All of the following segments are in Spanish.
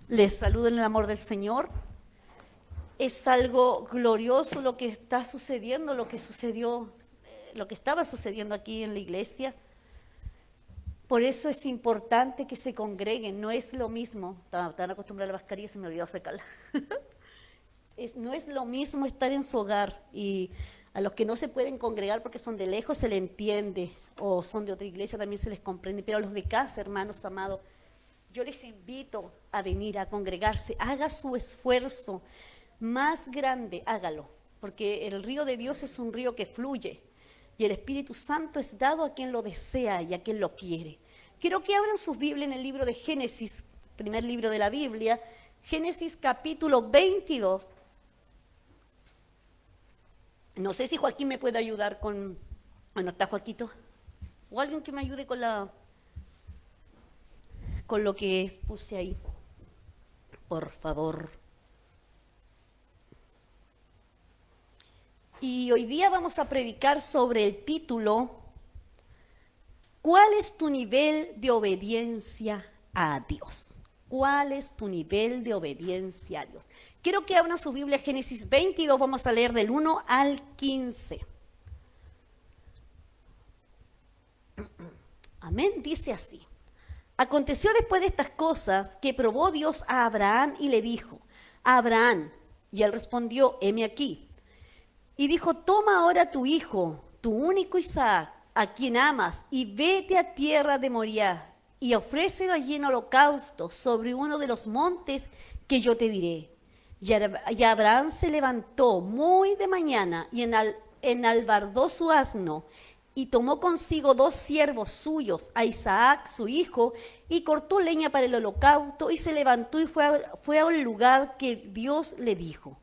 Les saludo en el amor del Señor. Es algo glorioso lo que está sucediendo, lo que sucedió, lo que estaba sucediendo aquí en la iglesia. Por eso es importante que se congreguen. No es lo mismo, están acostumbrados a la mascarilla, se me olvidó sacarla. No es lo mismo estar en su hogar, y a los que no se pueden congregar porque son de lejos se les entiende, o son de otra iglesia también se les comprende, pero a los de casa, hermanos amados, yo les invito a venir a congregarse. Haga su esfuerzo más grande, hágalo, porque el río de Dios es un río que fluye y el Espíritu Santo es dado a quien lo desea y a quien lo quiere. Quiero que abran sus Biblias en el libro de Génesis, primer libro de la Biblia, Génesis capítulo 22. No sé si Joaquín me puede ayudar con... Bueno, ¿está Joaquito? O alguien que me ayude con lo que puse ahí, por favor. Y hoy día vamos a predicar sobre el título: ¿cuál es tu nivel de obediencia a Dios? ¿Cuál es tu nivel de obediencia a Dios? Quiero que abran su Biblia, Génesis 22, vamos a leer del 1 al 15. Amén, dice así. Aconteció después de estas cosas que probó Dios a Abraham y le dijo: Abraham, y él respondió: heme aquí. Y dijo: toma ahora tu hijo, tu único Isaac, a quien amas, y vete a tierra de Moriah, y ofrécelo allí en holocausto sobre uno de los montes que yo te diré. Y Abraham se levantó muy de mañana y enalbardó su asno, y tomó consigo 2 siervos suyos, a Isaac su hijo, y cortó leña para el holocausto, y se levantó y fue a un lugar que Dios le dijo.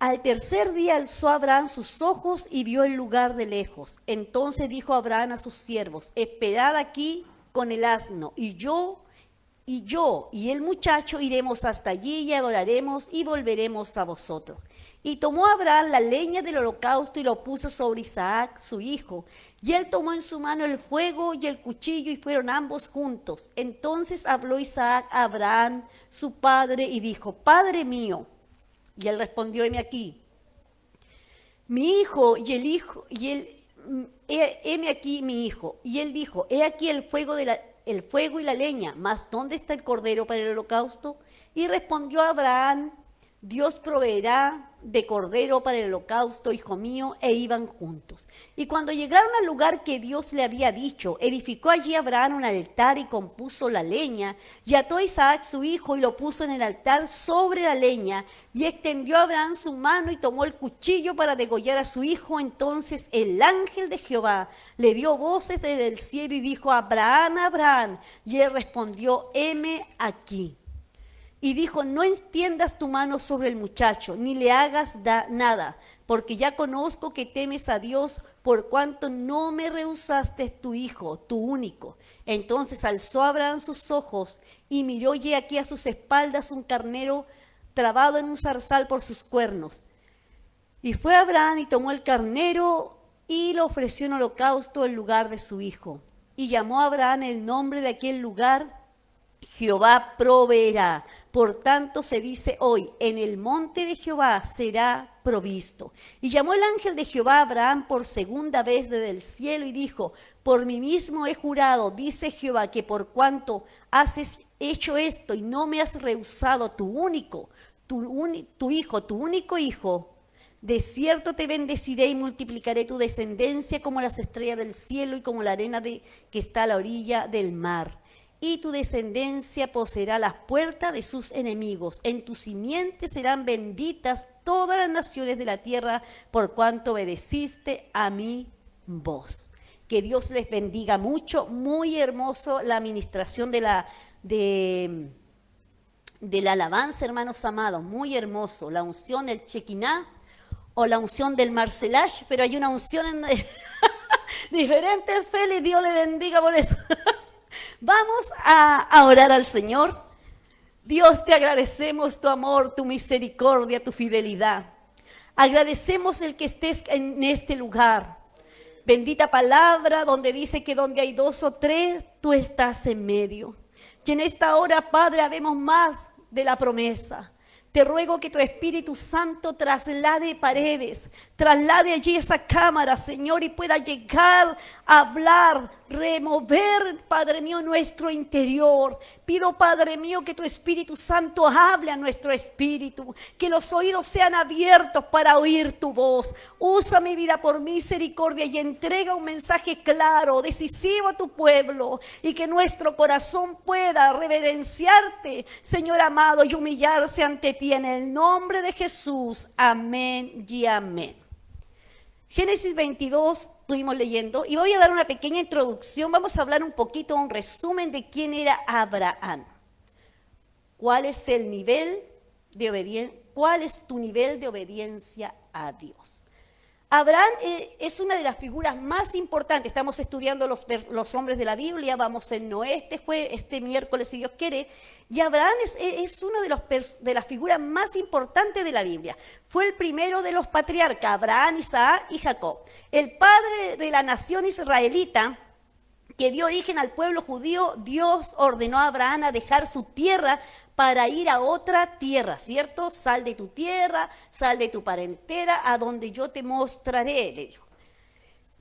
Al tercer día alzó Abraham sus ojos y vio el lugar de lejos. Entonces dijo Abraham a sus siervos: esperad aquí con el asno, y yo y el muchacho iremos hasta allí y adoraremos y volveremos a vosotros. Y tomó Abraham la leña del holocausto y lo puso sobre Isaac su hijo. Y él tomó en su mano el fuego y el cuchillo, y fueron ambos juntos. Entonces habló Isaac a Abraham su padre y dijo: Padre mío. Y él respondió: heme aquí, mi hijo. Heme aquí mi hijo. Y él dijo: he aquí el fuego y la leña, mas ¿dónde está el cordero para el holocausto? Y respondió Abraham: Dios proveerá de cordero para el holocausto, hijo mío. E iban juntos. Y cuando llegaron al lugar que Dios le había dicho, edificó allí Abraham un altar y compuso la leña, y ató a Isaac su hijo y lo puso en el altar sobre la leña. Y extendió Abraham su mano y tomó el cuchillo para degollar a su hijo. Entonces el ángel de Jehová le dio voces desde el cielo y dijo: Abraham, Abraham. Y él respondió: heme aquí. Y dijo: no extiendas tu mano sobre el muchacho, ni le hagas nada, porque ya conozco que temes a Dios, por cuanto no me rehusaste tu hijo, tu único. Entonces alzó Abraham sus ojos y miró, y aquí a sus espaldas un carnero trabado en un zarzal por sus cuernos. Y fue Abraham y tomó el carnero y lo ofreció en holocausto en lugar de su hijo. Y llamó a Abraham el nombre de aquel lugar: Jehová proveerá. Por tanto se dice hoy: en el monte de Jehová será provisto. Y llamó el ángel de Jehová a Abraham por segunda vez desde el cielo y dijo: por mí mismo he jurado, dice Jehová, que por cuanto has hecho esto y no me has rehusado tu único hijo, de cierto te bendeciré y multiplicaré tu descendencia como las estrellas del cielo y como la arena que está a la orilla del mar. Y tu descendencia poseerá las puertas de sus enemigos. En tu simiente serán benditas todas las naciones de la tierra, por cuanto obedeciste a mi voz. Que Dios les bendiga mucho. Muy hermoso la administración de la alabanza, hermanos amados. Muy hermoso. La unción del Chequiná o la unción del Marcelash, pero hay una unción diferente en Feli. Dios le bendiga por eso. Vamos a orar al Señor. Dios, te agradecemos tu amor, tu misericordia, tu fidelidad. Agradecemos el que estés en este lugar. Bendita palabra donde dice que donde hay 2 o 3, tú estás en medio. Que en esta hora, Padre, habemos más de la promesa. Te ruego que tu Espíritu Santo traslade paredes, traslade allí esa cámara, Señor, y pueda llegar a hablar, remover, Padre mío, nuestro interior. Pido, Padre mío, que tu Espíritu Santo hable a nuestro espíritu, que los oídos sean abiertos para oír tu voz. Usa mi vida por misericordia y entrega un mensaje claro, decisivo a tu pueblo, y que nuestro corazón pueda reverenciarte, Señor amado, y humillarse ante ti en el nombre de Jesús. Amén y amén. Génesis 22 estuvimos leyendo y voy a dar una pequeña introducción. Vamos a hablar un poquito, un resumen de quién era Abraham. ¿Cuál es el nivel de obediencia? ¿Cuál es tu nivel de obediencia a Dios? Abraham es una de las figuras más importantes. Estamos estudiando los hombres de la Biblia. Vamos en Noé este miércoles, si Dios quiere. Y Abraham es una de las figuras más importantes de la Biblia. Fue el primero de los patriarcas, Abraham, Isaac y Jacob. El padre de la nación israelita que dio origen al pueblo judío. Dios ordenó a Abraham a dejar su tierra para ir a otra tierra, ¿cierto? Sal de tu tierra, sal de tu parentela, a donde yo te mostraré, le dijo.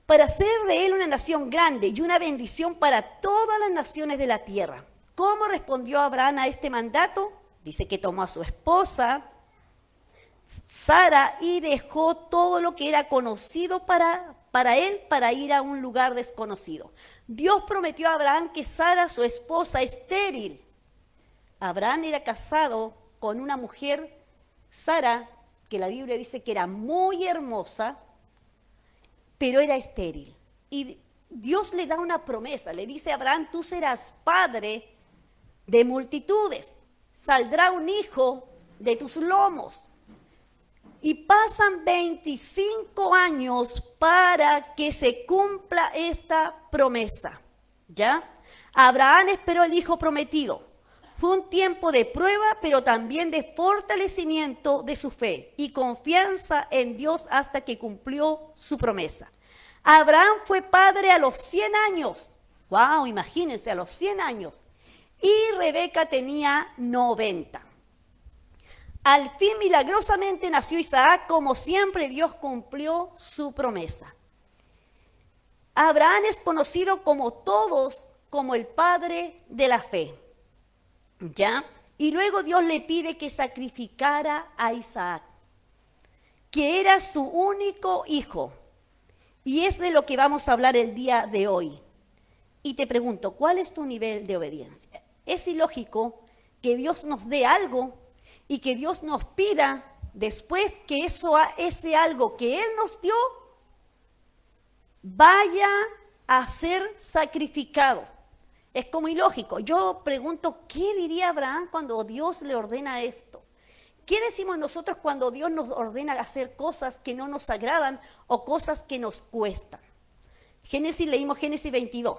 Para hacer de él una nación grande y una bendición para todas las naciones de la tierra. ¿Cómo respondió Abraham a este mandato? Dice que tomó a su esposa, Sara, y dejó todo lo que era conocido para él, para ir a un lugar desconocido. Dios prometió a Abraham que Sara, su esposa, estéril. Abraham era casado con una mujer, Sara, que la Biblia dice que era muy hermosa, pero era estéril. Y Dios le da una promesa, le dice a Abraham: tú serás padre de multitudes, saldrá un hijo de tus lomos. Y pasan 25 años para que se cumpla esta promesa, ¿ya? Abraham esperó el hijo prometido. Fue un tiempo de prueba, pero también de fortalecimiento de su fe y confianza en Dios hasta que cumplió su promesa. Abraham fue padre a los 100 años. ¡Wow! Imagínense, a los 100 años. Y Rebeca tenía 90. Al fin, milagrosamente, nació Isaac. Como siempre, Dios cumplió su promesa. Abraham es conocido como todos, como el padre de la fe. ¿Ya? Y luego Dios le pide que sacrificara a Isaac, que era su único hijo. Y es de lo que vamos a hablar el día de hoy. Y te pregunto, ¿cuál es tu nivel de obediencia? Es ilógico que Dios nos dé algo y que Dios nos pida después que ese algo que Él nos dio vaya a ser sacrificado. Es como ilógico. Yo pregunto, ¿qué diría Abraham cuando Dios le ordena esto? ¿Qué decimos nosotros cuando Dios nos ordena hacer cosas que no nos agradan o cosas que nos cuestan? Leímos Génesis 22.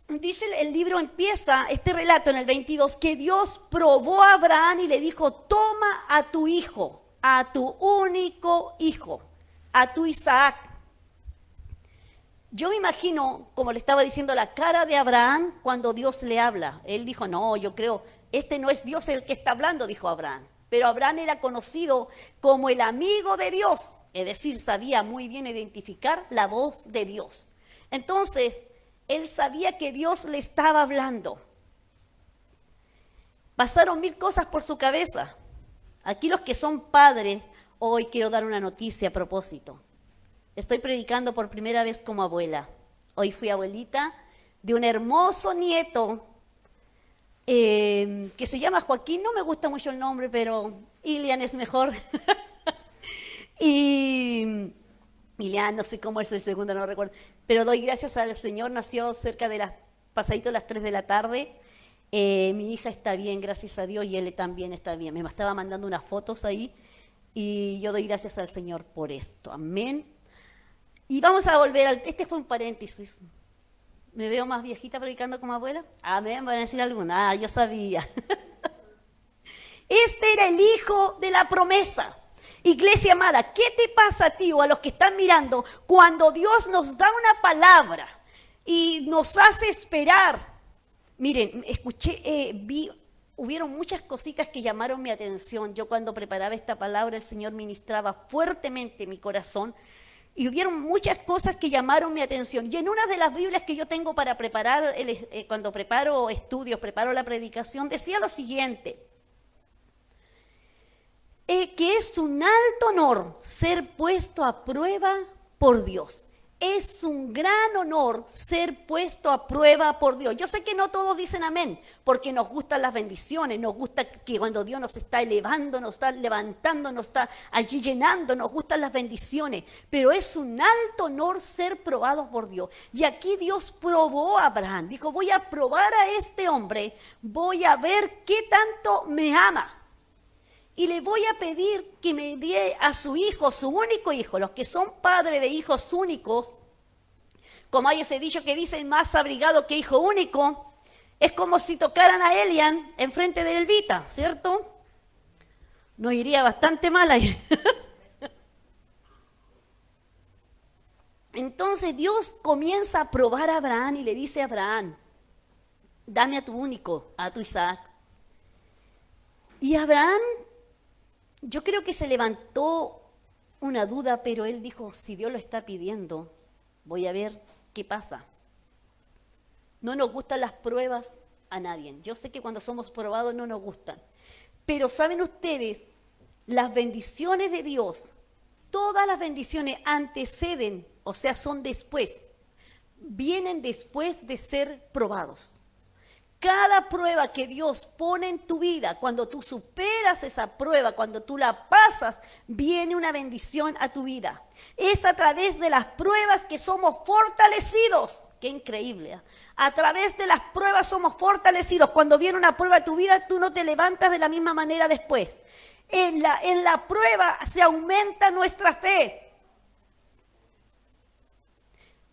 Dice el libro, empieza este relato en el 22, que Dios probó a Abraham y le dijo: toma a tu hijo, a tu único hijo, a tu Isaac. Yo me imagino, como le estaba diciendo, la cara de Abraham cuando Dios le habla. Él dijo: no, yo creo, este no es Dios el que está hablando, dijo Abraham. Pero Abraham era conocido como el amigo de Dios, es decir, sabía muy bien identificar la voz de Dios. Entonces, él sabía que Dios le estaba hablando. Pasaron 1000 cosas por su cabeza. Aquí los que son padres, hoy quiero dar una noticia a propósito. Estoy predicando por primera vez como abuela. Hoy fui abuelita de un hermoso nieto que se llama Joaquín. No me gusta mucho el nombre, pero Ilian es mejor. Y Ilian, no sé cómo es el segundo, no recuerdo. Pero doy gracias al Señor, nació cerca de pasadito de las 3 de la tarde. Mi hija está bien, gracias a Dios, y él también está bien. Me estaba mandando unas fotos ahí y yo doy gracias al Señor por esto. Amén. Y vamos a volver este fue un paréntesis. ¿Me veo más viejita predicando como abuela? Amén, van a decir alguna. Yo sabía. Este era el hijo de la promesa. Iglesia amada, ¿qué te pasa a ti o a los que están mirando cuando Dios nos da una palabra y nos hace esperar Miren, hubieron muchas cositas que llamaron mi atención. Yo cuando preparaba esta palabra, el Señor ministraba fuertemente mi corazón. Y hubieron muchas cosas que llamaron mi atención. Y en una de las Biblias que yo tengo para preparar, cuando preparo estudios, preparo la predicación, decía lo siguiente. Que es un alto honor ser puesto a prueba por Dios. Es un gran honor ser puesto a prueba por Dios. Yo sé que no todos dicen amén, porque nos gustan las bendiciones, nos gusta que cuando Dios nos está elevando, nos está levantando, nos está allí llenando, nos gustan las bendiciones. Pero es un alto honor ser probados por Dios. Y aquí Dios probó a Abraham. Dijo, voy a probar a este hombre, voy a ver qué tanto me ama. Y le voy a pedir que me dé a su hijo, su único hijo. Los que son padres de hijos únicos, como hay ese dicho que dice más abrigado que hijo único, es como si tocaran a Elian enfrente de Elvita, ¿cierto? Nos iría bastante mal ahí. Entonces Dios comienza a probar a Abraham y le dice a Abraham, dame a tu único, a tu Isaac. Y Abraham, yo creo que se levantó una duda, pero él dijo, si Dios lo está pidiendo, voy a ver qué pasa. No nos gustan las pruebas a nadie. Yo sé que cuando somos probados no nos gustan. Pero ¿saben ustedes? Las bendiciones de Dios, todas las bendiciones anteceden, o sea, son después, vienen después de ser probados. Cada prueba que Dios pone en tu vida, cuando tú superas esa prueba, cuando tú la pasas, viene una bendición a tu vida. Es a través de las pruebas que somos fortalecidos. Qué increíble, ¿eh? A través de las pruebas somos fortalecidos. Cuando viene una prueba a tu vida, tú no te levantas de la misma manera después. En la prueba se aumenta nuestra fe.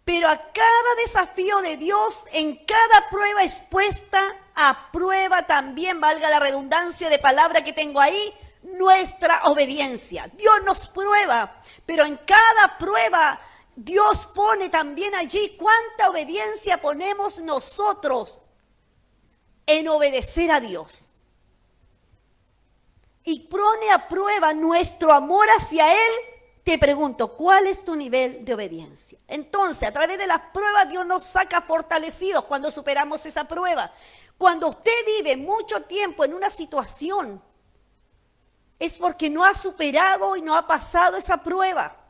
Pero a cada desafío de Dios, en cada prueba expuesta, a prueba también, valga la redundancia de palabra que tengo ahí, nuestra obediencia. Dios nos prueba, pero en cada prueba Dios pone también allí cuánta obediencia ponemos nosotros en obedecer a Dios. Y pone a prueba nuestro amor hacia Él. Te pregunto, ¿cuál es tu nivel de obediencia? Entonces, a través de las pruebas, Dios nos saca fortalecidos cuando superamos esa prueba. Cuando usted vive mucho tiempo en una situación, es porque no ha superado y no ha pasado esa prueba.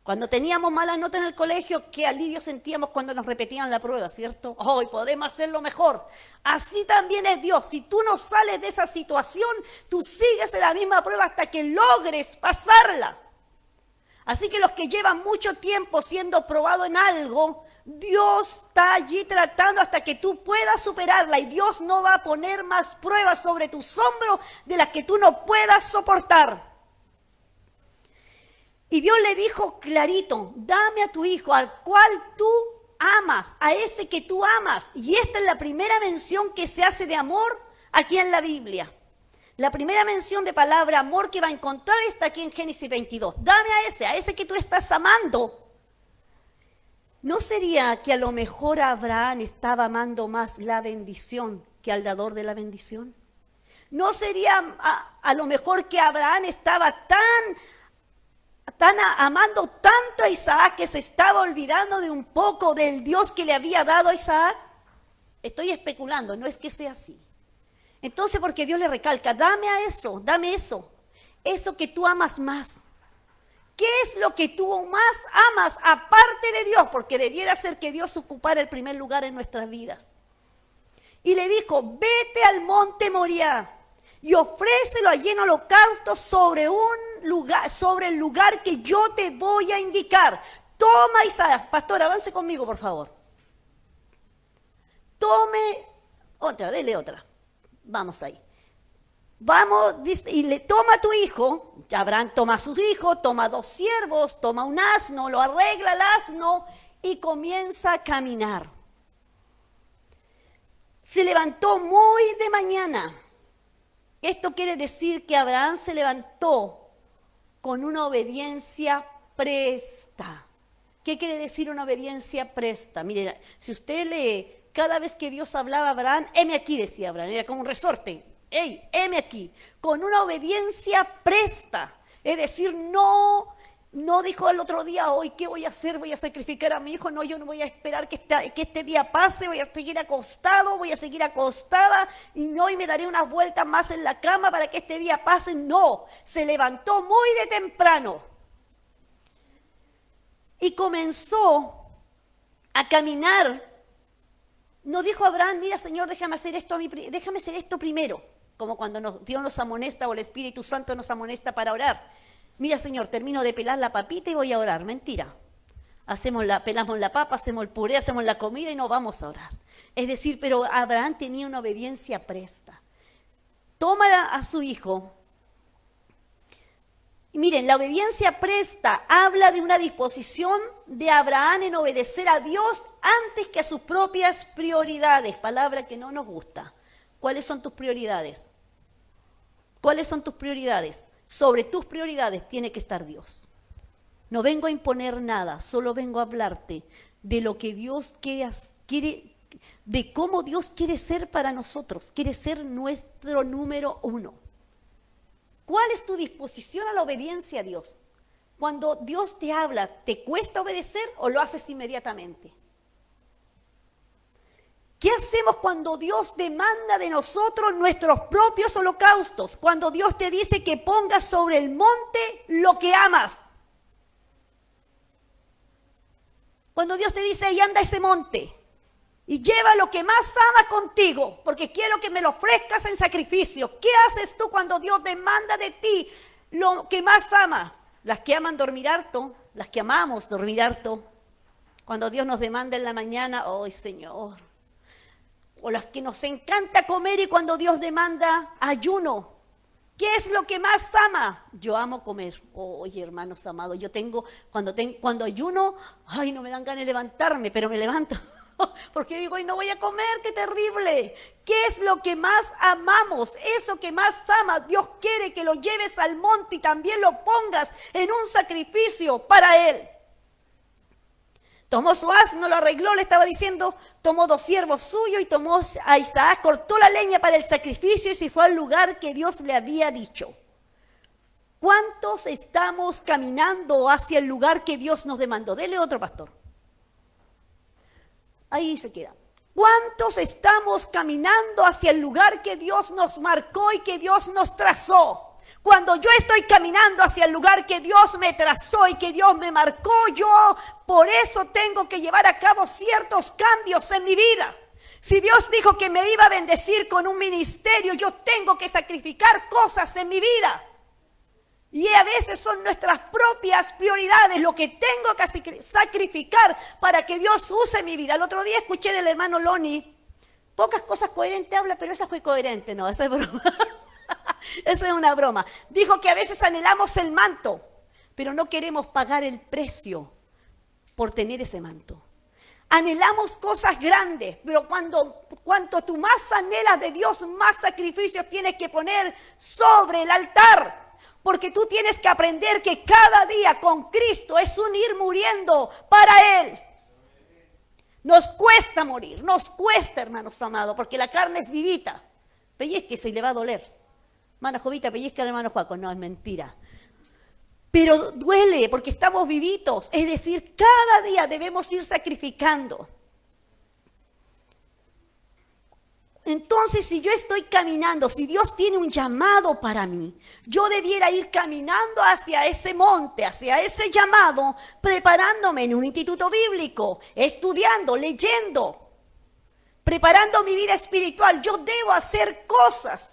Cuando teníamos malas notas en el colegio, qué alivio sentíamos cuando nos repetían la prueba, ¿cierto? Hoy podemos hacerlo mejor. Así también es Dios. Si tú no sales de esa situación, tú sigues en la misma prueba hasta que logres pasarla. Así que los que llevan mucho tiempo siendo probado en algo, Dios está allí tratando hasta que tú puedas superarla. Y Dios no va a poner más pruebas sobre tus hombros de las que tú no puedas soportar. Y Dios le dijo clarito, dame a tu hijo, al cual tú amas, a ese que tú amas. Y esta es la primera mención que se hace de amor aquí en la Biblia. La primera mención de palabra amor que va a encontrar está aquí en Génesis 22. Dame a ese que tú estás amando. ¿No sería que a lo mejor Abraham estaba amando más la bendición que al dador de la bendición? ¿No sería a lo mejor que Abraham estaba tan amando tanto a Isaac que se estaba olvidando de un poco del Dios que le había dado a Isaac? Estoy especulando, no es que sea así. Entonces, porque Dios le recalca, dame eso que tú amas más. ¿Qué es lo que tú más amas aparte de Dios? Porque debiera ser que Dios ocupara el primer lugar en nuestras vidas. Y le dijo, vete al monte Moriah y ofrécelo allí en holocausto sobre el lugar que yo te voy a indicar. Toma Isaac. Pastor, avance conmigo, por favor. Dele otra. Vamos ahí. Vamos, y le toma a tu hijo. Abraham toma a sus hijos, toma 2 siervos, toma un asno, lo arregla el asno y comienza a caminar. Se levantó muy de mañana. Esto quiere decir que Abraham se levantó con una obediencia presta. ¿Qué quiere decir una obediencia presta? Mire, si usted lee Cada vez que Dios hablaba a Abraham, heme aquí, decía Abraham, era como un resorte. Hey, heme aquí, con una obediencia presta. Es decir, no dijo el otro día, hoy, ¿qué voy a hacer? ¿Voy a sacrificar a mi hijo? No, yo no voy a esperar que este día pase, voy a seguir acostado, voy a seguir acostada y hoy me daré unas vueltas más en la cama para que este día pase. No, se levantó muy de temprano y comenzó a caminar. No dijo Abraham, mira Señor, déjame hacer esto primero, como cuando Dios nos amonesta o el Espíritu Santo nos amonesta para orar. Mira, Señor, termino de pelar la papita y voy a orar. Mentira. Pelamos la papa, hacemos el puré, hacemos la comida y no vamos a orar. Es decir, pero Abraham tenía una obediencia presta. Toma a su hijo. Y miren, la obediencia presta habla de una disposición de Abraham en obedecer a Dios antes que a sus propias prioridades. Palabra que no nos gusta. ¿Cuáles son tus prioridades? ¿Cuáles son tus prioridades? Sobre tus prioridades tiene que estar Dios. No vengo a imponer nada, solo vengo a hablarte de lo que Dios quiere, de cómo Dios quiere ser para nosotros, quiere ser nuestro número uno. ¿Cuál es tu disposición a la obediencia a Dios? Cuando Dios te habla, ¿te cuesta obedecer o lo haces inmediatamente? ¿Qué hacemos cuando Dios demanda de nosotros nuestros propios holocaustos? Cuando Dios te dice que pongas sobre el monte lo que amas. Cuando Dios te dice, y anda a ese monte y lleva lo que más amas contigo, porque quiero que me lo ofrezcas en sacrificio. ¿Qué haces tú cuando Dios demanda de ti lo que más amas? Las que aman dormir harto, las que amamos dormir harto. Cuando Dios nos demanda en la mañana, ¡ay, Señor! O las que nos encanta comer y cuando Dios demanda ayuno. ¿Qué es lo que más ama? Yo amo comer. Oye, hermanos amados, cuando ayuno, ay, no me dan ganas de levantarme, pero me levanto. Porque digo, ay, no voy a comer, qué terrible. ¿Qué es lo que más amamos? Eso que más amas, Dios quiere que lo lleves al monte y también lo pongas en un sacrificio para Él. Tomó su asno, lo arregló, le estaba diciendo, tomó 2 siervos suyos y tomó a Isaac, cortó la leña para el sacrificio y se fue al lugar que Dios le había dicho. ¿Cuántos estamos caminando hacia el lugar que Dios nos demandó? Dele otro, pastor. Ahí se queda. ¿Cuántos estamos caminando hacia el lugar que Dios nos marcó y que Dios nos trazó? Cuando yo estoy caminando hacia el lugar que Dios me trazó y que Dios me marcó, yo por eso tengo que llevar a cabo ciertos cambios en mi vida. Si Dios dijo que me iba a bendecir con un ministerio, yo tengo que sacrificar cosas en mi vida. Y a veces son nuestras propias prioridades lo que tengo que sacrificar para que Dios use mi vida. El otro día escuché del hermano Loni, pocas cosas coherentes habla, pero esa fue coherente, no, esa es broma. Esa es una broma. Dijo que a veces anhelamos el manto, pero no queremos pagar el precio por tener ese manto. Anhelamos cosas grandes, pero cuanto tú más anhelas de Dios, más sacrificios tienes que poner sobre el altar. Porque tú tienes que aprender que cada día con Cristo es un ir muriendo para Él. Nos cuesta morir, nos cuesta, hermanos amados, porque la carne es vivita. Pellizque y le va a doler. Hermana Jovita, pellizca al hermano Juaco. No, es mentira. Pero duele porque estamos vivitos. Es decir, cada día debemos ir sacrificando. Entonces, si yo estoy caminando, si Dios tiene un llamado para mí, yo debiera ir caminando hacia ese monte, hacia ese llamado, preparándome en un instituto bíblico, estudiando, leyendo, preparando mi vida espiritual. Yo debo hacer cosas.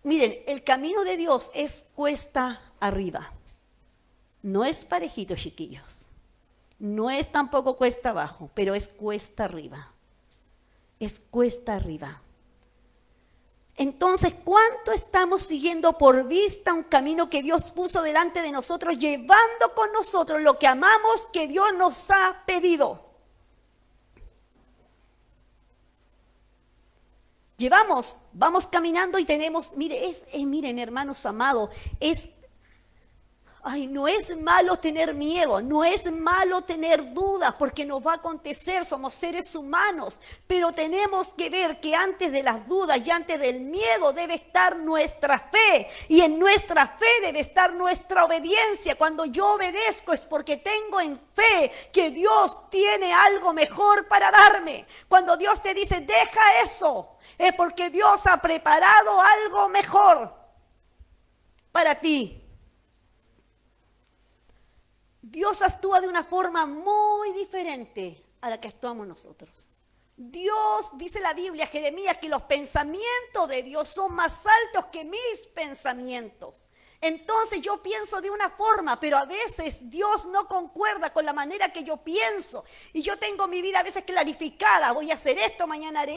Miren, el camino de Dios es cuesta arriba. No es parejito, chiquillos. No es tampoco cuesta abajo, pero es cuesta arriba. Es cuesta arriba. Entonces, ¿cuánto estamos siguiendo por vista un camino que Dios puso delante de nosotros, llevando con nosotros lo que amamos que Dios nos ha pedido? Vamos caminando y tenemos, miren hermanos amados, Ay, no es malo tener miedo, no es malo tener dudas, porque nos va a acontecer, somos seres humanos, pero tenemos que ver que antes de las dudas y antes del miedo debe estar nuestra fe, y en nuestra fe debe estar nuestra obediencia. Cuando yo obedezco es porque tengo en fe que Dios tiene algo mejor para darme. Cuando Dios te dice, deja eso, es porque Dios ha preparado algo mejor para ti. Dios actúa de una forma muy diferente a la que actuamos nosotros. Dios, dice la Biblia, Jeremías, que los pensamientos de Dios son más altos que mis pensamientos. Entonces yo pienso de una forma, pero a veces Dios no concuerda con la manera que yo pienso. Y yo tengo mi vida a veces clarificada. Voy a hacer esto, mañana haré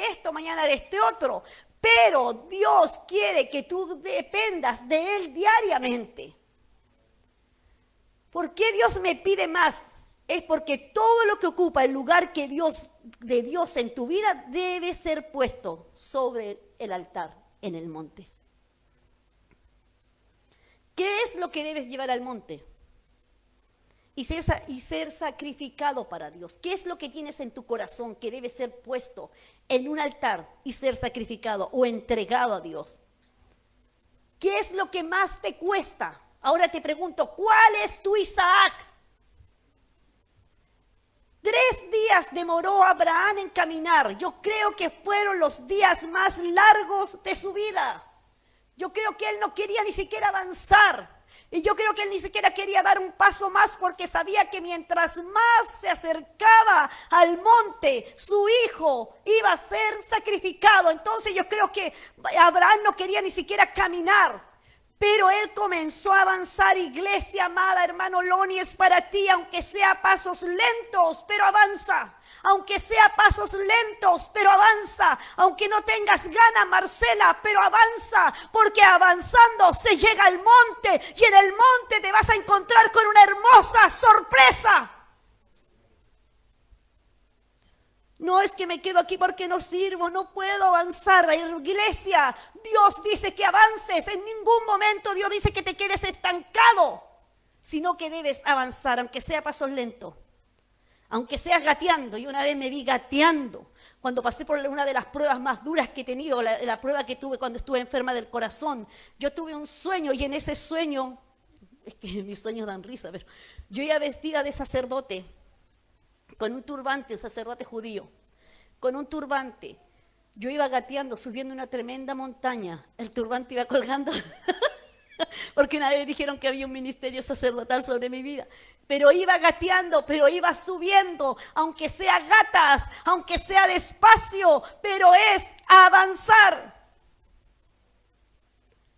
este otro. Pero Dios quiere que tú dependas de Él diariamente. ¿Por qué Dios me pide más? Es porque todo lo que ocupa el lugar de Dios en tu vida debe ser puesto sobre el altar, en el monte. ¿Qué es lo que debes llevar al monte? Y ser sacrificado para Dios. ¿Qué es lo que tienes en tu corazón que debe ser puesto en un altar y ser sacrificado o entregado a Dios? ¿Qué es lo que más te cuesta? Ahora te pregunto, ¿cuál es tu Isaac? 3 días demoró Abraham en caminar. Yo creo que fueron los días más largos de su vida. Yo creo que él no quería ni siquiera avanzar. Y yo creo que él ni siquiera quería dar un paso más porque sabía que mientras más se acercaba al monte, su hijo iba a ser sacrificado. Entonces yo creo que Abraham no quería ni siquiera caminar. Pero él comenzó a avanzar. Iglesia amada, hermano Loni, es para ti, aunque sea a pasos lentos, pero avanza. Aunque sea a pasos lentos, pero avanza. Aunque no tengas ganas, Marcela, pero avanza. Porque avanzando se llega al monte y en el monte te vas a encontrar con una hermosa sorpresa. No es que me quedo aquí porque no sirvo, no puedo avanzar. Iglesia, Dios dice que avances. En ningún momento Dios dice que te quedes estancado, sino que debes avanzar, aunque sea a pasos lentos. Aunque seas gateando. Yo una vez me vi gateando cuando pasé por una de las pruebas más duras que he tenido, la prueba que tuve cuando estuve enferma del corazón. Yo tuve un sueño y en ese sueño, es que mis sueños dan risa, pero yo iba vestida de sacerdote, con un turbante, sacerdote judío, con un turbante. Yo iba gateando, subiendo una tremenda montaña. El turbante iba colgando, porque una vez dijeron que había un ministerio sacerdotal sobre mi vida. Pero iba gateando, pero iba subiendo, aunque sea gatas, aunque sea despacio, pero es avanzar.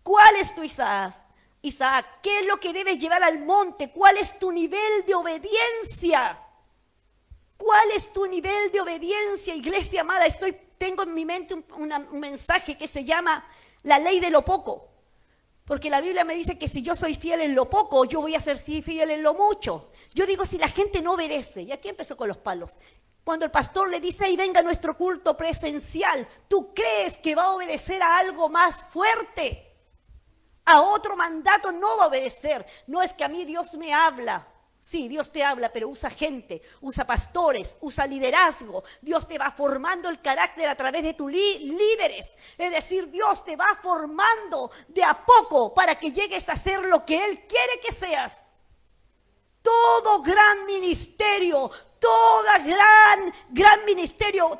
¿Cuál es tu Isaac? Isaac, ¿qué es lo que debes llevar al monte? ¿Cuál es tu nivel de obediencia? ¿Cuál es tu nivel de obediencia, iglesia amada? Tengo en mi mente un mensaje que se llama la ley de lo poco. Porque la Biblia me dice que si yo soy fiel en lo poco, yo voy a ser fiel en lo mucho. Yo digo, si la gente no obedece, y aquí empezó con los palos. Cuando el pastor le dice, ahí venga nuestro culto presencial, ¿tú crees que va a obedecer a algo más fuerte? A otro mandato no va a obedecer. No es que a mí Dios me habla. Sí, Dios te habla, pero usa gente, usa pastores, usa liderazgo. Dios te va formando el carácter a través de tus líderes. Es decir, Dios te va formando de a poco para que llegues a ser lo que Él quiere que seas. Todo gran ministerio, gran ministerio,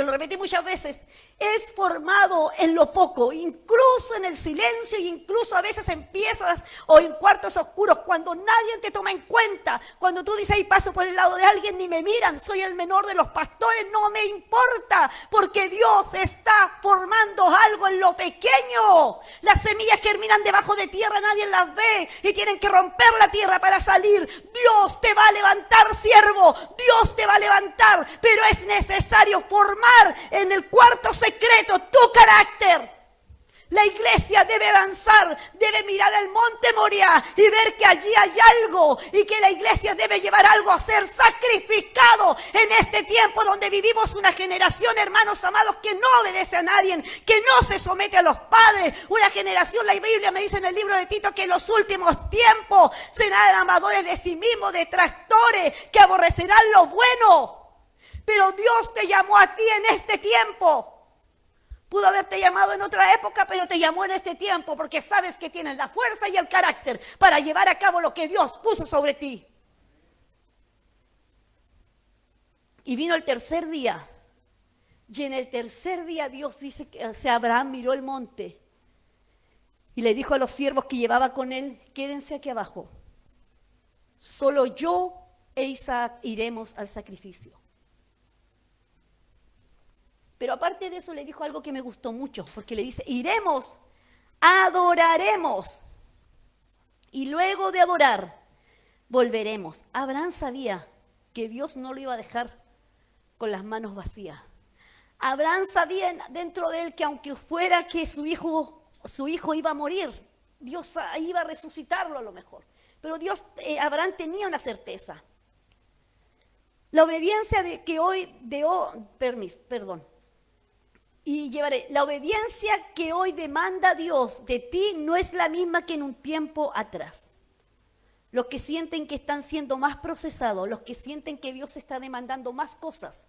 lo repetí muchas veces, es formado en lo poco, incluso en el silencio, e incluso a veces en piezas o en cuartos oscuros, cuando nadie te toma en cuenta, cuando tú dices, ahí paso por el lado de alguien, ni me miran, soy el menor de los pastores, no me importa, porque Dios está formando algo en lo pequeño. Las semillas germinan debajo de tierra, nadie las ve y tienen que romper la tierra para salir. Dios te va a levantar, siervo, Dios te va a levantar, pero es necesario formar en el cuarto secreto tu carácter. La iglesia debe avanzar, debe mirar al monte Moriah y ver que allí hay algo y que la iglesia debe llevar algo a ser sacrificado en este tiempo donde vivimos una generación, hermanos amados, que no obedece a nadie, que no se somete a los padres. Una generación, la Biblia me dice en el libro de Tito que en los últimos tiempos serán amadores de sí mismos, detractores, que aborrecerán lo bueno. Pero Dios te llamó a ti en este tiempo. Pudo haberte llamado en otra época, pero te llamó en este tiempo porque sabes que tienes la fuerza y el carácter para llevar a cabo lo que Dios puso sobre ti. Y vino el tercer día. Y en el tercer día Dios dice que Abraham miró el monte y le dijo a los siervos que llevaba con él: quédense aquí abajo. Solo yo e Isaac iremos al sacrificio. Pero aparte de eso le dijo algo que me gustó mucho, porque le dice: iremos, adoraremos, y luego de adorar, volveremos. Abraham sabía que Dios no lo iba a dejar con las manos vacías. Abraham sabía dentro de él que aunque fuera que su hijo iba a morir, Dios iba a resucitarlo a lo mejor. Pero Abraham tenía una certeza. La obediencia la obediencia que hoy demanda Dios de ti no es la misma que en un tiempo atrás. Los que sienten que están siendo más procesados, los que sienten que Dios está demandando más cosas,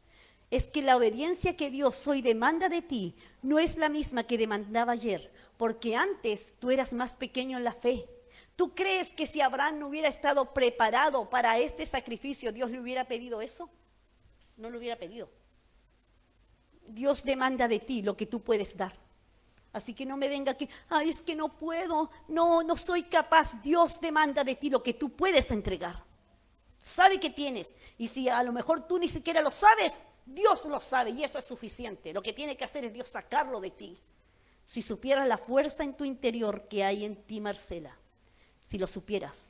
es que la obediencia que Dios hoy demanda de ti no es la misma que demandaba ayer, porque antes tú eras más pequeño en la fe. ¿Tú crees que si Abraham no hubiera estado preparado para este sacrificio, Dios le hubiera pedido eso? No lo hubiera pedido. Dios demanda de ti lo que tú puedes dar. Así que no me venga aquí: ay, es que no puedo, no soy capaz. Dios demanda de ti lo que tú puedes entregar. Sabe que tienes. Y si a lo mejor tú ni siquiera lo sabes, Dios lo sabe y eso es suficiente. Lo que tiene que hacer es Dios sacarlo de ti. Si supieras la fuerza en tu interior que hay en ti, Marcela, si lo supieras,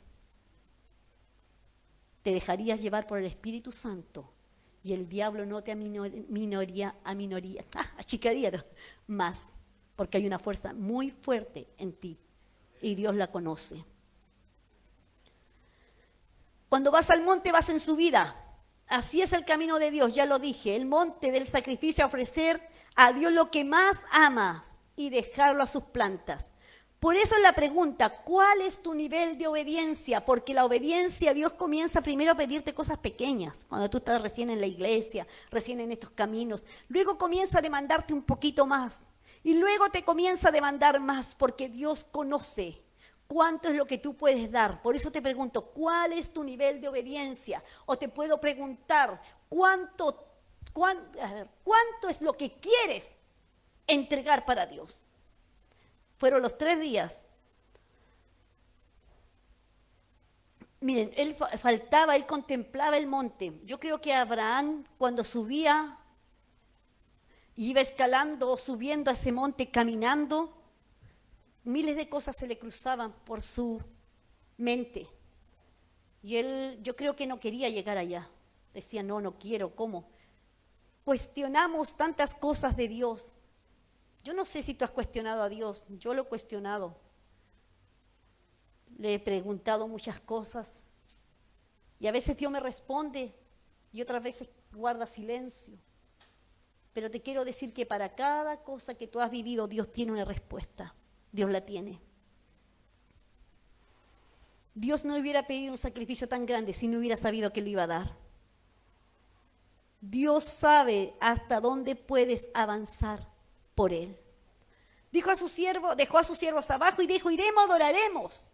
te dejarías llevar por el Espíritu Santo. Y el diablo no te achicaría más, porque hay una fuerza muy fuerte en ti y Dios la conoce. Cuando vas al monte vas en subida. Así es el camino de Dios, ya lo dije. El monte del sacrificio, ofrecer a Dios lo que más amas y dejarlo a sus plantas. Por eso es la pregunta: ¿cuál es tu nivel de obediencia? Porque la obediencia, Dios comienza primero a pedirte cosas pequeñas, cuando tú estás recién en la iglesia, recién en estos caminos. Luego comienza a demandarte un poquito más. Y luego te comienza a demandar más, porque Dios conoce cuánto es lo que tú puedes dar. Por eso te pregunto: ¿cuál es tu nivel de obediencia? O te puedo preguntar: ¿cuánto es lo que quieres entregar para Dios? Fueron los 3 días. Miren, él contemplaba el monte. Yo creo que Abraham, cuando subía, iba escalando o subiendo a ese monte, caminando, miles de cosas se le cruzaban por su mente. Y él, yo creo que no quería llegar allá. Decía: no quiero, ¿cómo? Cuestionamos tantas cosas de Dios. Yo no sé si tú has cuestionado a Dios, yo lo he cuestionado. Le he preguntado muchas cosas y a veces Dios me responde y otras veces guarda silencio. Pero te quiero decir que para cada cosa que tú has vivido, Dios tiene una respuesta. Dios la tiene. Dios no hubiera pedido un sacrificio tan grande si no hubiera sabido que lo iba a dar. Dios sabe hasta dónde puedes avanzar por Él. Dejó a sus siervos abajo y dijo: iremos, adoraremos.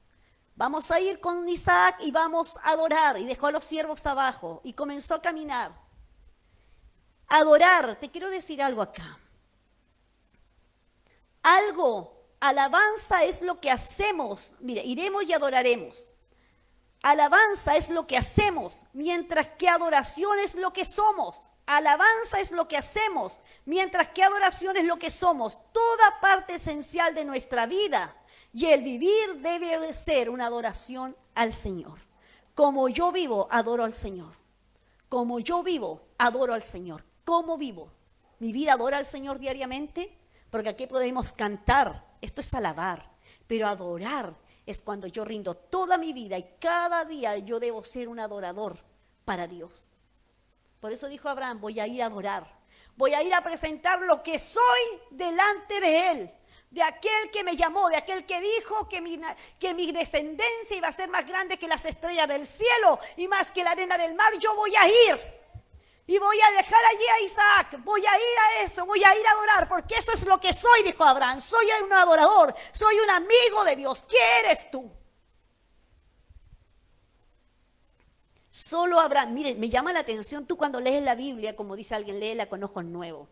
Vamos a ir con Isaac y vamos a adorar. Y dejó a los siervos abajo y comenzó a caminar. Adorar, te quiero decir algo acá. Alabanza es lo que hacemos. Mire, iremos y adoraremos. Alabanza es lo que hacemos, mientras que adoración es lo que somos. Alabanza es lo que hacemos, mientras que adoración es lo que somos. Toda parte esencial de nuestra vida y el vivir debe ser una adoración al Señor. Como yo vivo, adoro al Señor. Como yo vivo, adoro al Señor. ¿Cómo vivo? ¿Mi vida adora al Señor diariamente? porque aquí podemos cantar, esto es alabar, pero adorar es cuando yo rindo toda mi vida y cada día yo debo ser un adorador para Dios. Por eso dijo Abraham, voy a ir a adorar, voy a ir a presentar lo que soy delante de Él, de aquel que me llamó, de aquel que dijo que mi descendencia iba a ser más grande que las estrellas del cielo y más que la arena del mar. Yo voy a ir y voy a dejar allí a Isaac, voy a ir a eso, voy a ir a adorar, porque eso es lo que soy, dijo Abraham. Soy un adorador, soy un amigo de Dios. ¿Quién eres tú? Solo Abraham. Miren, me llama la atención, tú cuando lees la Biblia, como dice alguien, léela con ojos nuevos.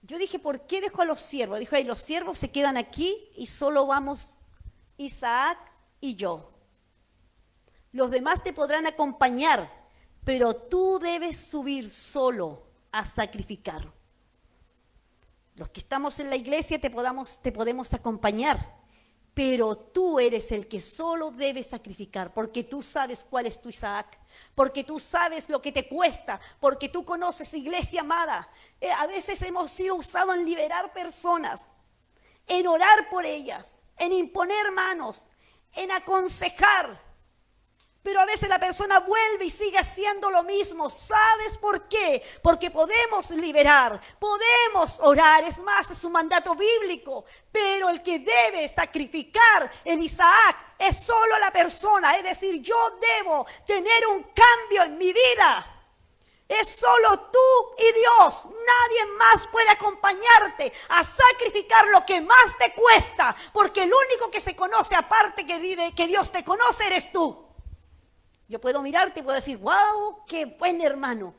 Yo dije, ¿por qué dejo a los siervos? Dijo, los siervos se quedan aquí y solo vamos Isaac y yo. Los demás te podrán acompañar, pero tú debes subir solo a sacrificar. Los que estamos en la iglesia te podemos acompañar, pero tú eres el que solo debes sacrificar, porque tú sabes cuál es tu Isaac, porque tú sabes lo que te cuesta, porque tú conoces, iglesia amada. A veces hemos sido usados en liberar personas, en orar por ellas, en imponer manos, en aconsejar. Pero a veces la persona vuelve y sigue haciendo lo mismo. ¿Sabes por qué? Porque podemos liberar, podemos orar. Es más, es un mandato bíblico. Pero el que debe sacrificar en Isaac es solo la persona. Es decir, yo debo tener un cambio en mi vida. Es solo tú y Dios. Nadie más puede acompañarte a sacrificar lo que más te cuesta. Porque el único que se conoce, aparte que Dios te conoce, eres tú. Yo puedo mirarte y puedo decir, wow, qué buen hermano.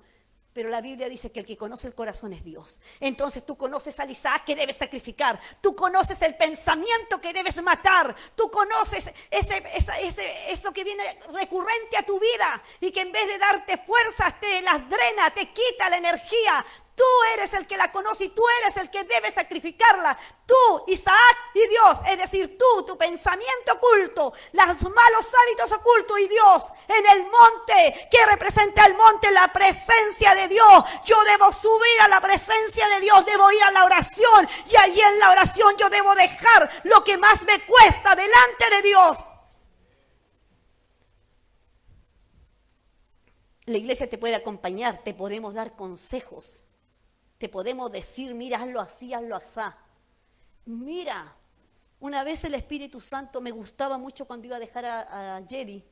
Pero la Biblia dice que el que conoce el corazón es Dios. Entonces tú conoces al Isaac que debes sacrificar. Tú conoces el pensamiento que debes matar. Tú conoces eso que viene recurrente a tu vida y que en vez de darte fuerzas te las drena, te quita la energía. Tú eres el que la conoce y tú eres el que debe sacrificarla. Tú, Isaac y Dios, es decir, tú, tu pensamiento oculto, los malos hábitos ocultos y Dios en el monte. ¿Qué representa el monte? La presencia de Dios. Yo debo subir a la presencia de Dios, debo ir a la oración y allí en la oración yo debo dejar lo que más me cuesta delante de Dios. La iglesia te puede acompañar, te podemos dar consejos. Te podemos decir, mira, hazlo así, hazlo así. Mira, una vez el Espíritu Santo me gustaba mucho cuando iba a dejar a Jedi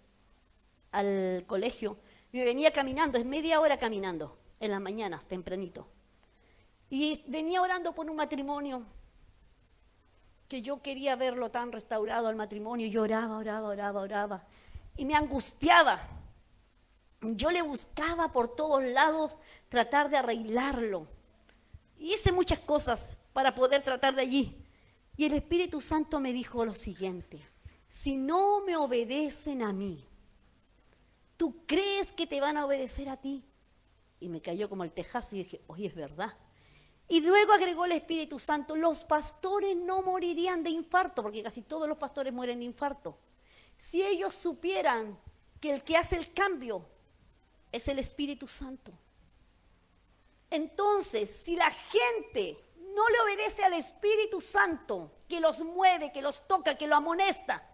al colegio. Me venía caminando, es media hora caminando, en las mañanas, tempranito. Y venía orando por un matrimonio, que yo quería verlo tan restaurado al matrimonio. Yo oraba. Y me angustiaba. Yo le buscaba por todos lados tratar de arreglarlo. Y hice muchas cosas para poder tratar de allí. Y el Espíritu Santo me dijo lo siguiente: si no me obedecen a mí, ¿tú crees que te van a obedecer a ti? Y me cayó como el tejazo y dije, oye, es verdad. Y luego agregó el Espíritu Santo, los pastores no morirían de infarto, porque casi todos los pastores mueren de infarto. Si ellos supieran que el que hace el cambio es el Espíritu Santo. Entonces, si la gente no le obedece al Espíritu Santo, que los mueve, que los toca, que lo amonesta,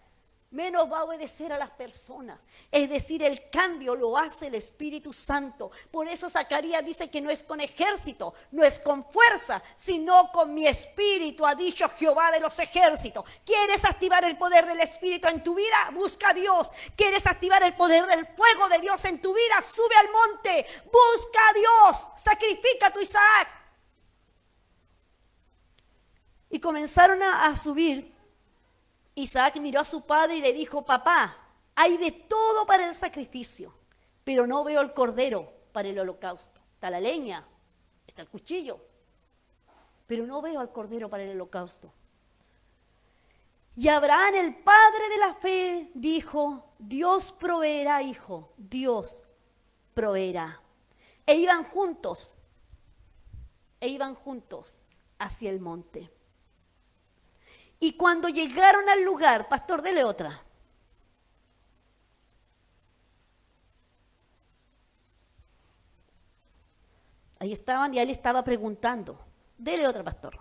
menos va a obedecer a las personas. Es decir, el cambio lo hace el Espíritu Santo. Por eso Zacarías dice que no es con ejército, no es con fuerza, sino con mi espíritu, ha dicho Jehová de los ejércitos. ¿Quieres activar el poder del Espíritu en tu vida? Busca a Dios. ¿Quieres activar el poder del fuego de Dios en tu vida? Sube al monte, busca a Dios, sacrifica a tu Isaac. Y comenzaron a subir. Isaac miró a su padre y le dijo, papá, hay de todo para el sacrificio, pero no veo el cordero para el holocausto. Está la leña, está el cuchillo, pero no veo al cordero para el holocausto. Y Abraham, el padre de la fe, dijo, Dios proveerá, hijo, Dios proveerá. E iban juntos hacia el monte. Y cuando llegaron al lugar, pastor, dele otra. Ahí estaban y él estaba preguntando. Dele otra, pastor.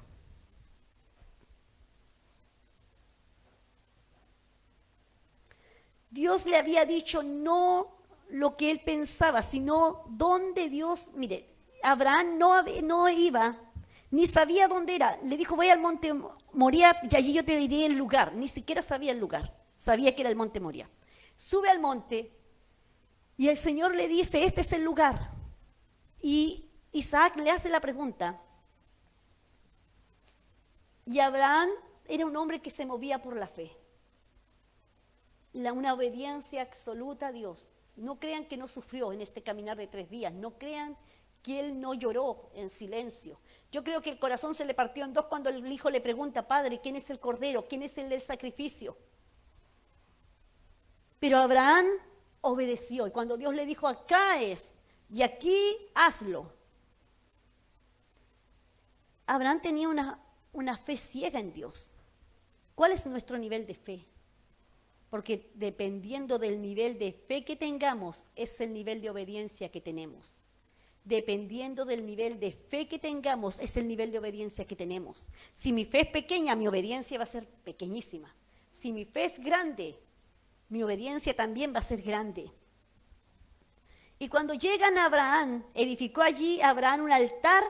Dios le había dicho no lo que él pensaba, sino dónde Dios, mire, Abraham no iba, ni sabía dónde era. Le dijo, voy al monte Moriah y allí yo te diré el lugar. Ni siquiera sabía el lugar, sabía que era el monte Moriah. Sube al monte y el Señor le dice, este es el lugar. Y Isaac le hace la pregunta. Y Abraham era un hombre que se movía por la fe. Una obediencia absoluta a Dios. No crean que no sufrió en este caminar de 3 días. No crean que él no lloró en silencio. Yo creo que el corazón se le partió en dos cuando el hijo le pregunta, Padre, ¿quién es el cordero? ¿Quién es el del sacrificio? Pero Abraham obedeció. Y cuando Dios le dijo, acá es, y aquí hazlo. Abraham tenía una fe ciega en Dios. ¿Cuál es nuestro nivel de fe? Porque dependiendo del nivel de fe que tengamos, es el nivel de obediencia que tenemos. Dependiendo del nivel de fe que tengamos, es el nivel de obediencia que tenemos. Si mi fe es pequeña, mi obediencia va a ser pequeñísima. Si mi fe es grande, mi obediencia también va a ser grande. Y cuando llegan a Abraham, edificó allí Abraham un altar.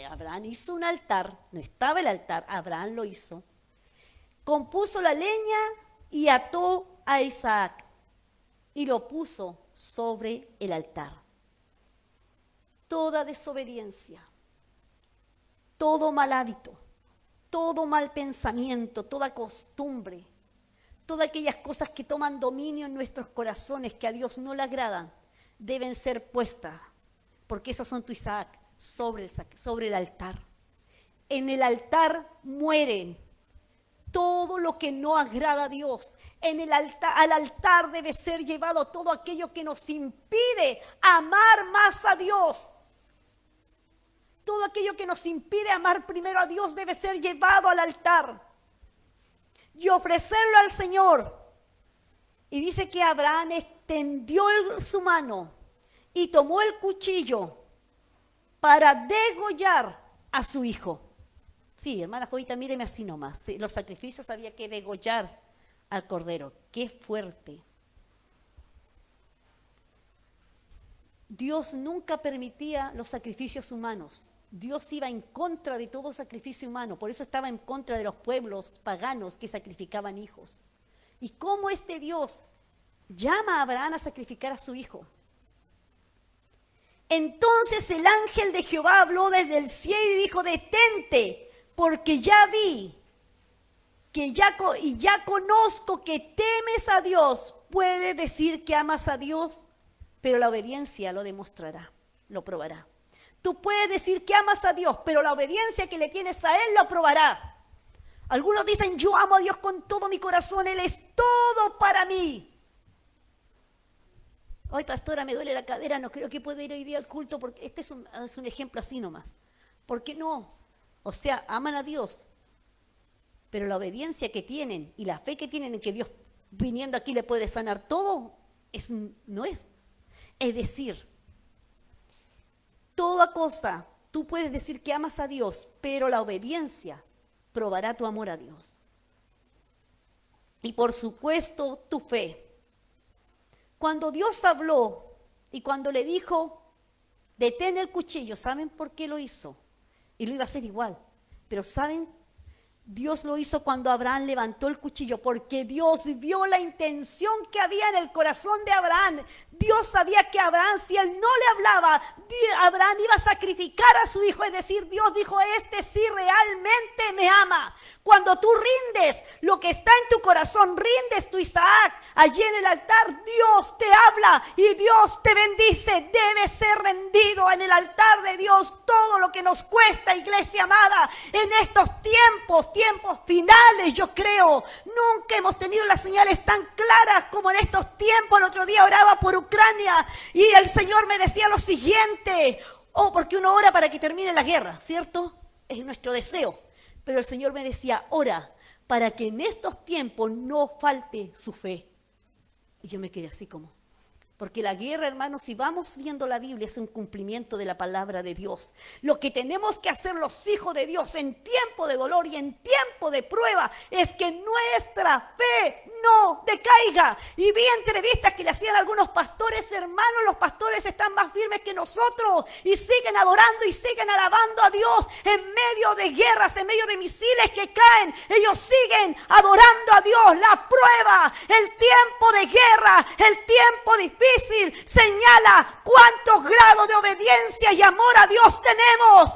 Abraham hizo un altar, no estaba el altar, Abraham lo hizo. Compuso la leña y ató a Isaac y lo puso sobre el altar. Toda desobediencia, todo mal hábito, todo mal pensamiento, toda costumbre, todas aquellas cosas que toman dominio en nuestros corazones que a Dios no le agradan, deben ser puestas, porque esos son tu Isaac, sobre el altar. En el altar mueren todo lo que no agrada a Dios. Al altar debe ser llevado todo aquello que nos impide amar más a Dios. Todo aquello que nos impide amar primero a Dios debe ser llevado al altar y ofrecerlo al Señor. Y dice que Abraham extendió su mano y tomó el cuchillo para degollar a su hijo. Sí, hermana Jovita, míreme así nomás. Los sacrificios había que degollar al cordero. ¡Qué fuerte! Dios nunca permitía los sacrificios humanos. Dios iba en contra de todo sacrificio humano. Por eso estaba en contra de los pueblos paganos que sacrificaban hijos. ¿Y cómo este Dios llama a Abraham a sacrificar a su hijo? Entonces el ángel de Jehová habló desde el cielo y dijo, detente, porque ya vi que ya conozco que temes a Dios. Puede decir que amas a Dios, pero la obediencia lo demostrará, lo probará. Tú puedes decir que amas a Dios, pero la obediencia que le tienes a Él lo probará. Algunos dicen, yo amo a Dios con todo mi corazón, Él es todo para mí. Ay, pastora, me duele la cadera, no creo que pueda ir hoy día al culto, porque este es un ejemplo así nomás. ¿Por qué no? O sea, aman a Dios, pero la obediencia que tienen y la fe que tienen en que Dios viniendo aquí le puede sanar todo, no es. Es decir, toda cosa, tú puedes decir que amas a Dios, pero la obediencia probará tu amor a Dios. Y por supuesto, tu fe. Cuando Dios habló y cuando le dijo, detén el cuchillo, ¿saben por qué lo hizo? Y lo iba a hacer igual. Pero ¿saben? Dios lo hizo cuando Abraham levantó el cuchillo, porque Dios vio la intención que había en el corazón de Abraham. Dios sabía que Abraham, si él no le hablaba, Abraham iba a sacrificar a su hijo. Es decir, Dios dijo, este sí realmente me ama. Cuando tú rindes lo que está en tu corazón, rindes tu Isaac, allí en el altar, Dios te habla y Dios te bendice. Debe ser rendido en el altar de Dios todo lo que nos cuesta, iglesia amada, en estos tiempos finales, yo creo. Nunca hemos tenido las señales tan claras como en estos tiempos. El otro día oraba por Ucrania y el Señor me decía lo siguiente, porque uno ora para que termine la guerra, ¿cierto? Es nuestro deseo. Pero el Señor me decía, ora para que en estos tiempos no falte su fe. Y yo me quedé así como, porque la guerra, hermanos, si vamos viendo la Biblia, es un cumplimiento de la palabra de Dios. Lo que tenemos que hacer los hijos de Dios en tiempo de dolor y en tiempo de prueba es que nuestra fe no decaiga. Y vi entrevistas que le hacían algunos pastores, hermanos, los pastores están más firmes que nosotros y siguen adorando y siguen alabando a Dios en medio de guerras, en medio de misiles que caen. Ellos siguen adorando a Dios. La prueba, el tiempo de guerra, el tiempo difícil señala cuántos grados de obediencia y amor a Dios tenemos.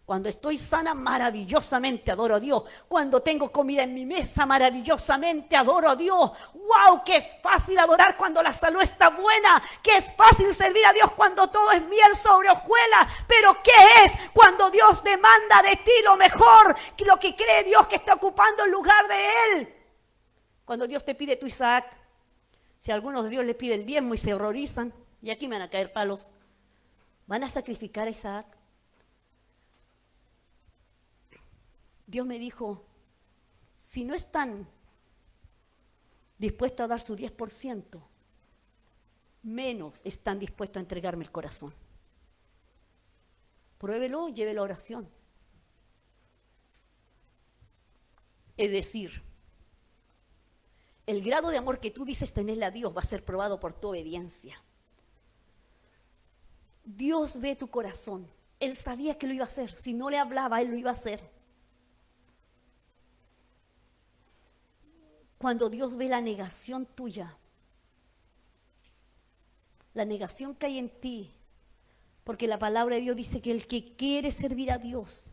Cuando estoy sana, maravillosamente adoro a Dios. Cuando tengo comida en mi mesa, maravillosamente adoro a Dios. ¡Wow! Que es fácil adorar cuando la salud está buena. Que es fácil servir a Dios cuando todo es miel sobre hojuelas. Pero ¿qué es cuando Dios demanda de ti lo mejor? Lo que cree Dios que está ocupando el lugar de Él. Cuando Dios te pide tu Isaac. Si a algunos de Dios les pide el diezmo y se horrorizan. Y aquí me van a caer palos. ¿Van a sacrificar a Isaac? Dios me dijo, si no están dispuestos a dar su 10%, menos están dispuestos a entregarme el corazón. Pruébelo, lleve la oración. Es decir, el grado de amor que tú dices tenerle a Dios va a ser probado por tu obediencia. Dios ve tu corazón. Él sabía que lo iba a hacer. Si no le hablaba, Él lo iba a hacer. Cuando Dios ve la negación tuya, la negación que hay en ti, porque la palabra de Dios dice que el que quiere servir a Dios,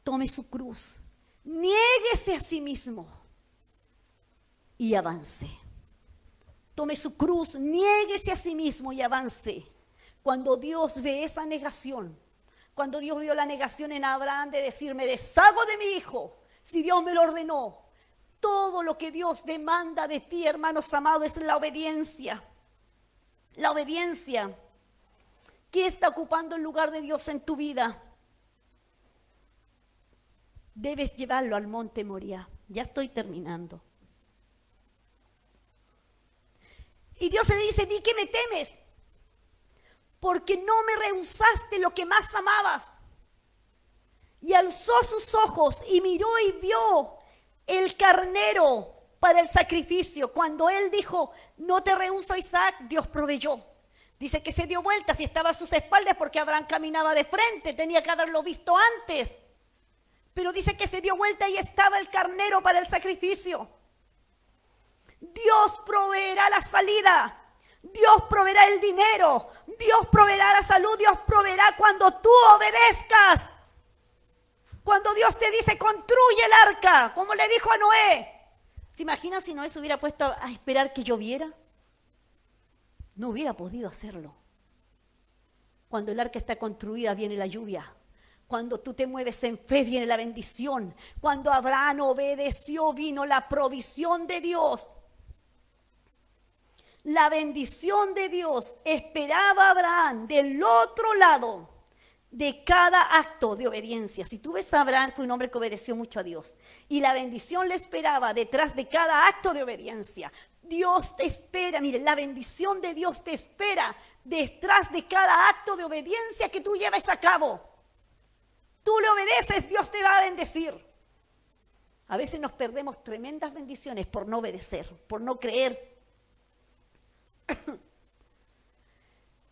tome su cruz, niéguese a sí mismo y avance. Tome su cruz, niéguese a sí mismo y avance. Cuando Dios ve esa negación, cuando Dios vio la negación en Abraham de decir, me deshago de mi hijo, si Dios me lo ordenó, todo lo que Dios demanda de ti, hermanos amados, es la obediencia. La obediencia. ¿Qué está ocupando el lugar de Dios en tu vida? Debes llevarlo al monte Moriah. Ya estoy terminando. Y Dios le dice, di que me temes, porque no me rehusaste lo que más amabas. Y alzó sus ojos y miró y vio el carnero para el sacrificio. Cuando él dijo, no te rehúso Isaac, Dios proveyó. Dice que se dio vueltas y estaba a sus espaldas porque Abraham caminaba de frente, tenía que haberlo visto antes. Pero dice que se dio vuelta y estaba el carnero para el sacrificio. Dios proveerá la salida, Dios proveerá el dinero, Dios proveerá la salud, Dios proveerá cuando tú obedezcas. Cuando Dios te dice, construye el arca, como le dijo a Noé. ¿Se imaginan si Noé se hubiera puesto a esperar que lloviera? No hubiera podido hacerlo. Cuando el arca está construida, viene la lluvia. Cuando tú te mueves en fe, viene la bendición. Cuando Abraham obedeció, vino la provisión de Dios. La bendición de Dios esperaba a Abraham del otro lado de cada acto de obediencia. Si tú ves a Abraham, fue un hombre que obedeció mucho a Dios. Y la bendición le esperaba detrás de cada acto de obediencia. Dios te espera, mire, la bendición de Dios te espera detrás de cada acto de obediencia que tú lleves a cabo. Tú le obedeces, Dios te va a bendecir. A veces nos perdemos tremendas bendiciones por no obedecer, por no creer.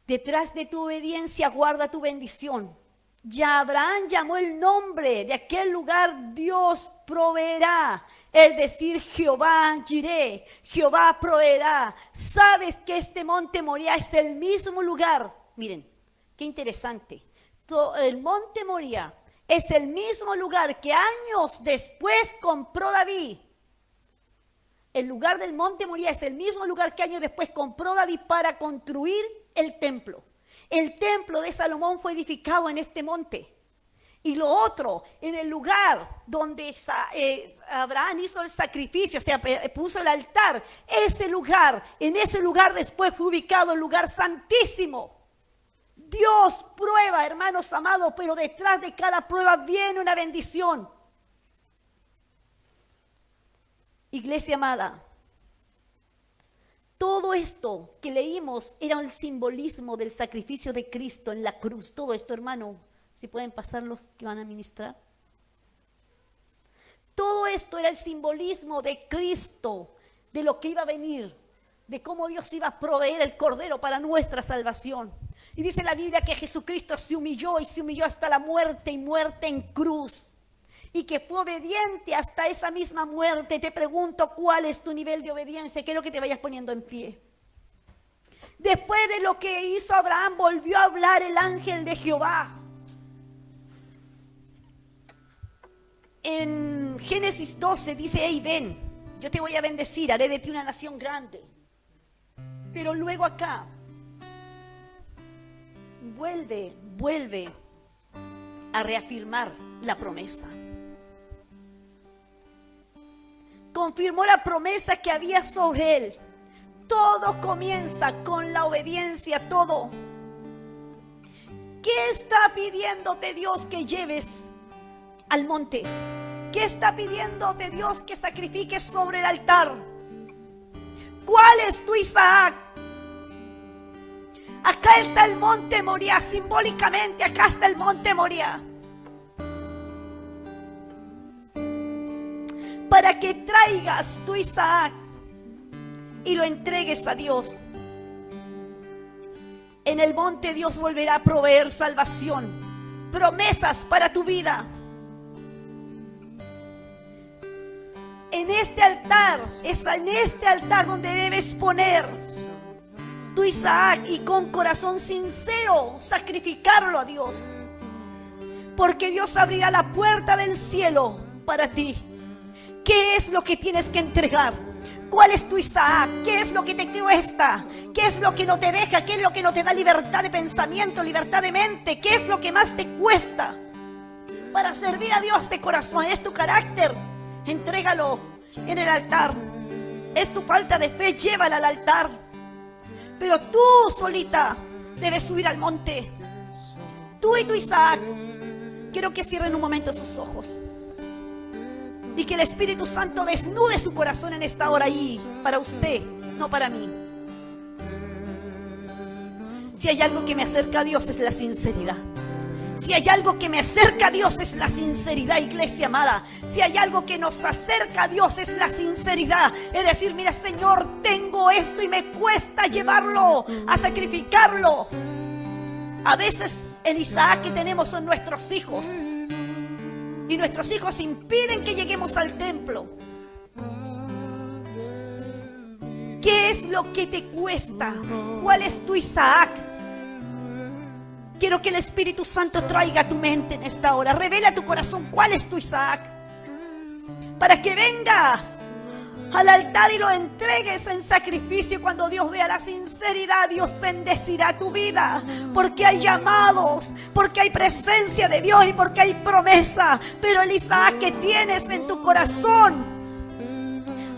Detrás de tu obediencia guarda tu bendición. Ya Abraham llamó el nombre de aquel lugar, Dios proveerá. Es decir, Jehová Jireh, Jehová proveerá. ¿Sabes que este monte Moriah es el mismo lugar? Miren, qué interesante. El monte Moriah es el mismo lugar que años después compró David. El lugar del monte Moriah es el mismo lugar que años después compró David para construir el templo. El templo de Salomón fue edificado en este monte. Y lo otro, en el lugar donde Abraham hizo el sacrificio, o sea, puso el altar, en ese lugar después fue ubicado el lugar santísimo. Dios prueba, hermanos amados, pero detrás de cada prueba viene una bendición. Iglesia amada, todo esto que leímos era el simbolismo del sacrificio de Cristo en la cruz. Todo esto, hermano, si pueden pasar los que van a ministrar. Todo esto era el simbolismo de Cristo de lo que iba a venir, de cómo Dios iba a proveer el cordero para nuestra salvación. Y dice la Biblia que Jesucristo se humilló y se humilló hasta la muerte y muerte en cruz. Y que fue obediente hasta esa misma muerte. Te pregunto, ¿cuál es tu nivel de obediencia? Quiero que te vayas poniendo en pie. Después de lo que hizo Abraham, volvió a hablar el ángel de Jehová. En Génesis 12 dice, hey, ven, yo te voy a bendecir, haré de ti una nación grande. Pero luego acá, vuelve a reafirmar la promesa. Confirmó la promesa que había sobre él. Todo comienza con la obediencia, todo. ¿Qué está pidiéndote Dios que lleves al monte? ¿Qué está pidiéndote Dios que sacrifiques sobre el altar? ¿Cuál es tu Isaac? Acá está el monte Moría, simbólicamente acá está el monte Moría. Para que traigas tu Isaac y lo entregues a Dios. En el monte Dios volverá a proveer salvación, promesas para tu vida. En este altar, es en este altar donde debes poner tu Isaac y con corazón sincero sacrificarlo a Dios. Porque Dios abrirá la puerta del cielo para ti. ¿Qué es lo que tienes que entregar? ¿Cuál es tu Isaac? ¿Qué es lo que te cuesta? ¿Qué es lo que no te deja? ¿Qué es lo que no te da libertad de pensamiento, libertad de mente? ¿Qué es lo que más te cuesta para servir a Dios de corazón? ¿Es tu carácter? Entrégalo en el altar. ¿Es tu falta de fe? Llévala al altar. Pero tú solita debes subir al monte. Tú y tu Isaac. Quiero que cierren un momento sus ojos. Y que el Espíritu Santo desnude su corazón en esta hora ahí, para usted, no para mí. Si hay algo que me acerca a Dios es la sinceridad. Si hay algo que me acerca a Dios es la sinceridad, iglesia amada. Si hay algo que nos acerca a Dios es la sinceridad. Es decir, mira Señor, tengo esto y me cuesta llevarlo, a sacrificarlo. A veces el Isaac que tenemos son nuestros hijos. Y nuestros hijos impiden que lleguemos al templo. ¿Qué es lo que te cuesta? ¿Cuál es tu Isaac? Quiero que el Espíritu Santo traiga a tu mente en esta hora. Revela a tu corazón cuál es tu Isaac. Para que vengas al altar y lo entregues en sacrificio. Cuando Dios vea la sinceridad, Dios bendecirá tu vida. Porque hay llamados, porque hay presencia de Dios y porque hay promesa. Pero el Isaac que tienes en tu corazón,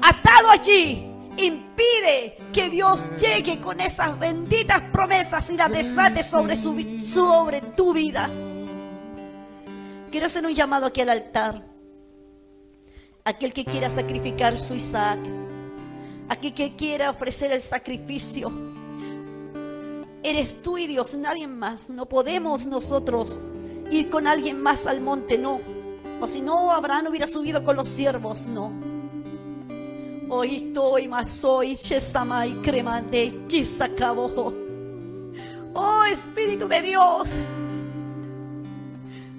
atado allí, impide que Dios llegue con esas benditas promesas y las desate sobre tu vida. Quiero hacer un llamado aquí al altar. Aquel que quiera sacrificar su Isaac, aquel que quiera ofrecer el sacrificio, eres tú y Dios, nadie más. No podemos nosotros ir con alguien más al monte, no. O si no, Abraham hubiera subido con los siervos, no. Hoy estoy más hoy, Chesamay cremande, Chisacabo. Oh Espíritu de Dios,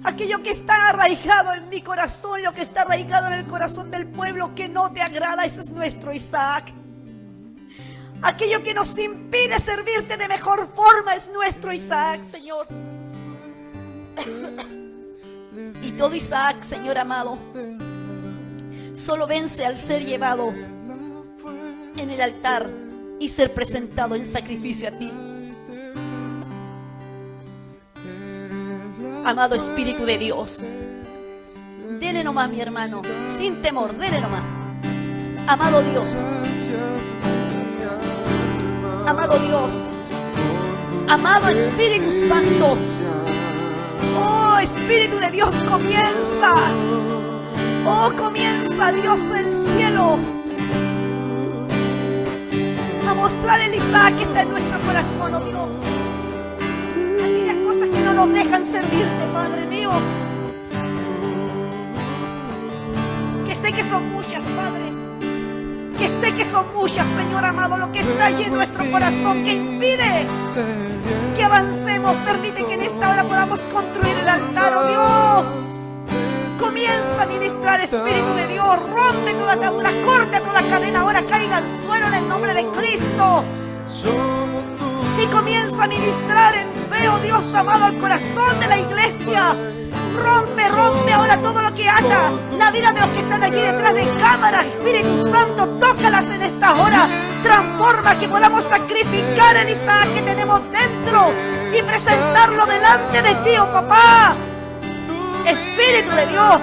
aquello que está arraigado en mi corazón, lo que está arraigado en el corazón del pueblo que no te agrada, ese es nuestro Isaac. Aquello que nos impide servirte de mejor forma es nuestro Isaac, Señor. Y todo Isaac, Señor amado, solo vence al ser llevado en el altar y ser presentado en sacrificio a ti. Amado Espíritu de Dios, dele nomás, mi hermano, sin temor, dele nomás. Amado Dios, amado Dios, amado Espíritu Santo, oh Espíritu de Dios, comienza, oh comienza Dios del cielo a mostrar el Isaac que está en nuestro corazón, oh Dios. Aquellas cosas que no nos dejan servirte, Padre mío, que sé que son muchas, Padre, que sé que son muchas, Señor amado, lo que está allí en nuestro corazón que impide que avancemos. Permite que en esta hora podamos construir el altar, oh Dios. Comienza a ministrar, Espíritu de Dios. Rompe toda atadura, corta toda cadena, ahora caiga al suelo en el nombre de Cristo. Y comienza a ministrar en fe, oh Dios amado, al corazón de la iglesia. Rompe, rompe ahora todo lo que ata la vida de los que están allí detrás de cámara. Espíritu Santo, tócalas en esta hora. Transforma, que podamos sacrificar el Isaac que tenemos dentro y presentarlo delante de ti, oh papá. Espíritu de Dios.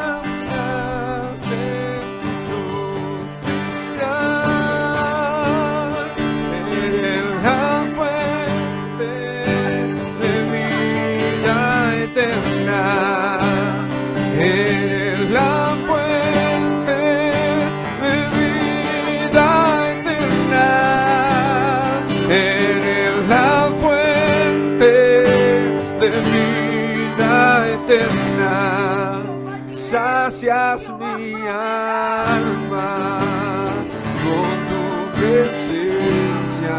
Eres la fuente de vida eterna. Eres la fuente de vida eterna. Sacias mi alma con tu presencia.